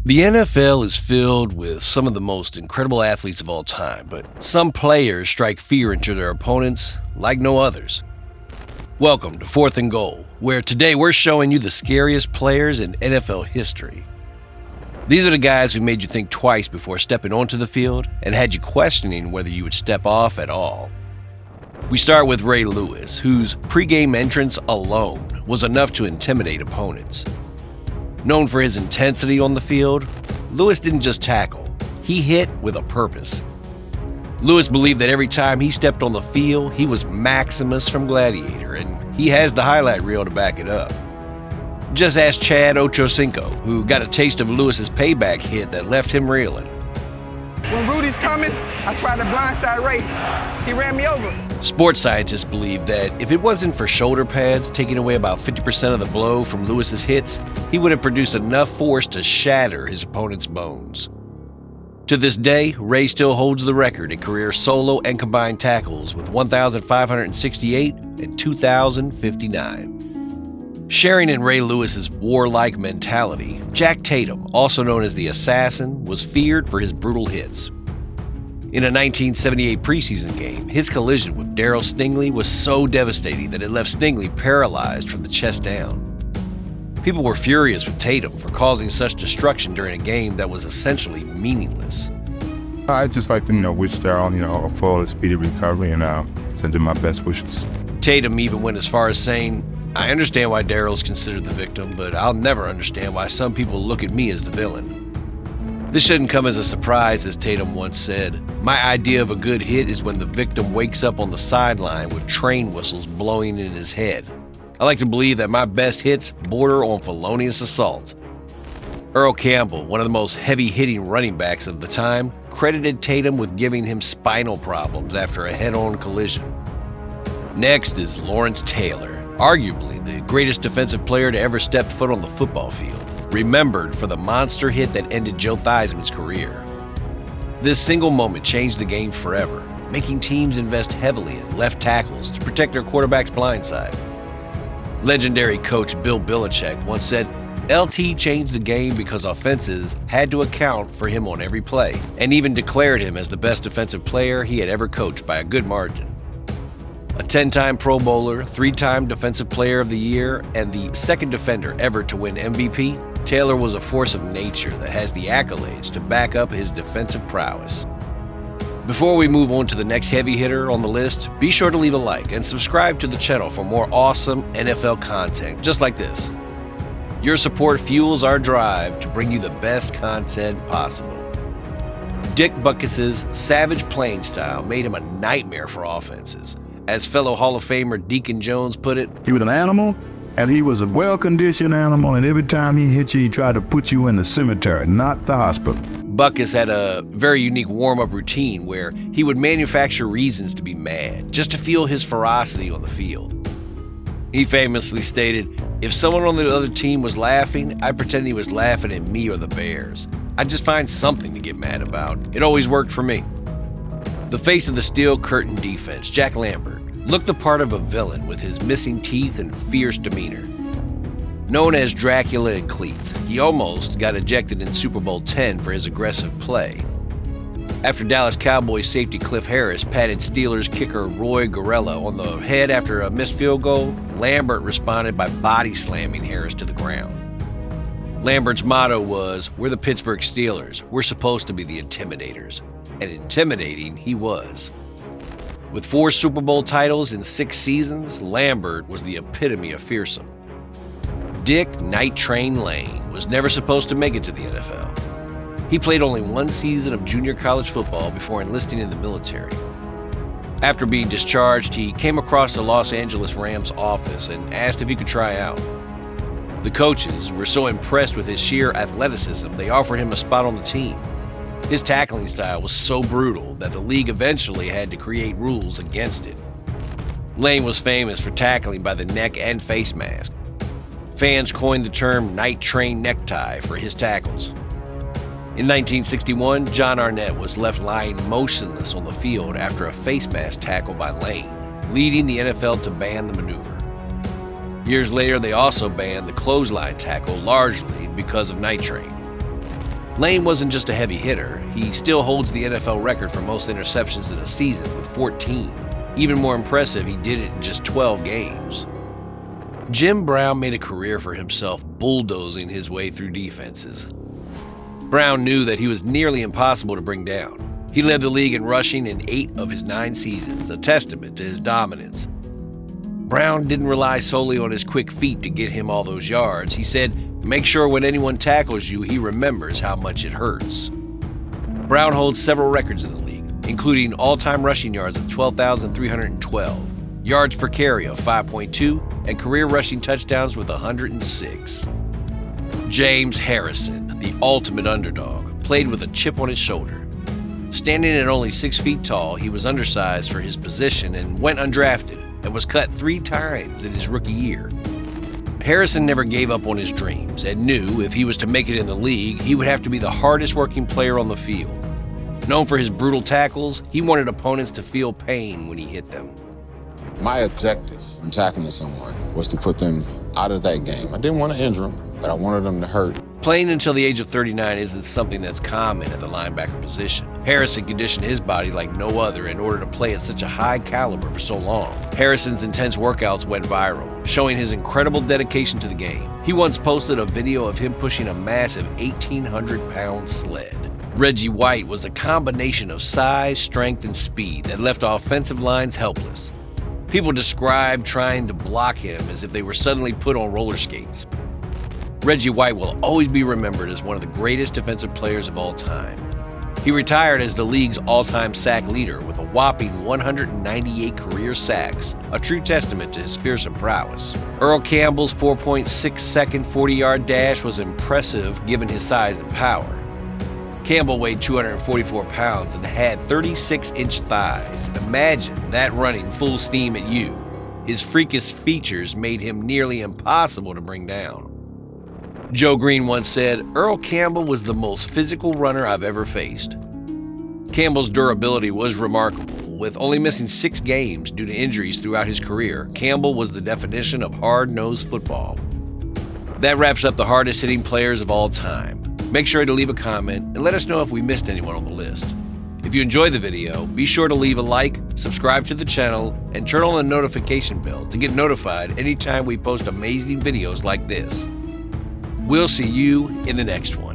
The NFL is filled with some of the most incredible athletes of all time, but some players strike fear into their opponents like no others. Welcome to 4th and Goal, where today we're showing you the scariest players in NFL history. These are the guys who made you think twice before stepping onto the field and had you questioning whether you would step off at all. We start with Ray Lewis, whose pregame entrance alone was enough to intimidate opponents. Known for his intensity on the field, Lewis didn't just tackle, he hit with a purpose. Lewis believed that every time he stepped on the field, he was Maximus from Gladiator, and he has the highlight reel to back it up. Just ask Chad Ochocinco, who got a taste of Lewis's payback hit that left him reeling. When Rudy's coming, I tried to blindside Ray. He ran me over. Sports scientists believe that if it wasn't for shoulder pads taking away about 50% of the blow from Lewis's hits, he would have produced enough force to shatter his opponent's bones. To this day, Ray still holds the record in career solo and combined tackles with 1,568 and 2,059. Sharing in Ray Lewis's warlike mentality, Jack Tatum, also known as the Assassin, was feared for his brutal hits. In a 1978 preseason game, his collision with Darryl Stingley was so devastating that it left Stingley paralyzed from the chest down. People were furious with Tatum for causing such destruction during a game that was essentially meaningless. I'd just like to, wish Darryl, a full and speedy recovery and send him my best wishes. Tatum even went as far as saying, "I understand why Darryl's considered the victim, but I'll never understand why some people look at me as the villain." This shouldn't come as a surprise, as Tatum once said. "My idea of a good hit is when the victim wakes up on the sideline with train whistles blowing in his head. I like to believe that my best hits border on felonious assault." Earl Campbell, one of the most heavy-hitting running backs of the time, credited Tatum with giving him spinal problems after a head-on collision. Next is Lawrence Taylor, arguably the greatest defensive player to ever step foot on the football field, remembered for the monster hit that ended Joe Theismann's career. This single moment changed the game forever, making teams invest heavily in left tackles to protect their quarterback's blind side. Legendary coach Bill Belichick once said, "LT changed the game because offenses had to account for him on every play," and even declared him as the best defensive player he had ever coached by a good margin. A 10-time Pro Bowler, 3-time Defensive Player of the Year, and the second defender ever to win MVP, Taylor was a force of nature that has the accolades to back up his defensive prowess. Before we move on to the next heavy hitter on the list, be sure to leave a like and subscribe to the channel for more awesome NFL content just like this. Your support fuels our drive to bring you the best content possible. Dick Butkus's savage playing style made him a nightmare for offenses. As fellow Hall of Famer Deacon Jones put it, "He was an animal, and he was a well-conditioned animal, and every time he hit you, he tried to put you in the cemetery, not the hospital." Butkus had a very unique warm-up routine where he would manufacture reasons to be mad, just to feel his ferocity on the field. He famously stated, "If someone on the other team was laughing, I'd pretend he was laughing at me or the Bears. I'd just find something to get mad about. It always worked for me." The face of the Steel Curtain defense, Jack Lambert, looked the part of a villain with his missing teeth and fierce demeanor. Known as Dracula in cleats, he almost got ejected in Super Bowl X for his aggressive play. After Dallas Cowboys safety Cliff Harris patted Steelers kicker Roy Gorella on the head after a missed field goal, Lambert responded by body slamming Harris to the ground. Lambert's motto was, "We're the Pittsburgh Steelers. We're supposed to be the intimidators." And intimidating he was. With 4 Super Bowl titles in 6 seasons, Lambert was the epitome of fearsome. Dick Night Train Lane was never supposed to make it to the NFL. He played only 1 season of junior college football before enlisting in the military. After being discharged, he came across the Los Angeles Rams office and asked if he could try out. The coaches were so impressed with his sheer athleticism, they offered him a spot on the team. His tackling style was so brutal that the league eventually had to create rules against it. Lane was famous for tackling by the neck and face mask. Fans coined the term "night train necktie" for his tackles. In 1961, John Arnett was left lying motionless on the field after a face mask tackle by Lane, leading the NFL to ban the maneuver. Years later, they also banned the clothesline tackle largely because of Night Train. Lane wasn't just a heavy hitter, he still holds the NFL record for most interceptions in a season with 14. Even more impressive, he did it in just 12 games. Jim Brown made a career for himself bulldozing his way through defenses. Brown knew that he was nearly impossible to bring down. He led the league in rushing in 8 of his 9 seasons, a testament to his dominance. Brown didn't rely solely on his quick feet to get him all those yards. He said, "Make sure when anyone tackles you, he remembers how much it hurts." Brown holds several records in the league, including all-time rushing yards of 12,312, yards per carry of 5.2, and career rushing touchdowns with 106. James Harrison, the ultimate underdog, played with a chip on his shoulder. Standing at only 6 feet tall, he was undersized for his position and went undrafted, and was cut 3 times in his rookie year. Harrison never gave up on his dreams and knew if he was to make it in the league, he would have to be the hardest working player on the field. Known for his brutal tackles, he wanted opponents to feel pain when he hit them. My objective in tackling someone was to put them out of that game. I didn't want to injure them, but I wanted them to hurt. Playing until the age of 39 isn't something that's common at the linebacker position. Harrison conditioned his body like no other in order to play at such a high caliber for so long. Harrison's intense workouts went viral, showing his incredible dedication to the game. He once posted a video of him pushing a massive 1,800-pound sled. Reggie White was a combination of size, strength, and speed that left offensive lines helpless. People described trying to block him as if they were suddenly put on roller skates. Reggie White will always be remembered as one of the greatest defensive players of all time. He retired as the league's all-time sack leader with a whopping 198 career sacks, a true testament to his fearsome prowess. Earl Campbell's 4.6-second 40-yard dash was impressive given his size and power. Campbell weighed 244 pounds and had 36-inch thighs. Imagine that running full steam at you. His freakish features made him nearly impossible to bring down. Joe Green once said, "Earl Campbell was the most physical runner I've ever faced." Campbell's durability was remarkable. With only missing 6 games due to injuries throughout his career, Campbell was the definition of hard-nosed football. That wraps up the hardest-hitting players of all time. Make sure to leave a comment and let us know if we missed anyone on the list. If you enjoyed the video, be sure to leave a like, subscribe to the channel, and turn on the notification bell to get notified anytime we post amazing videos like this. We'll see you in the next one.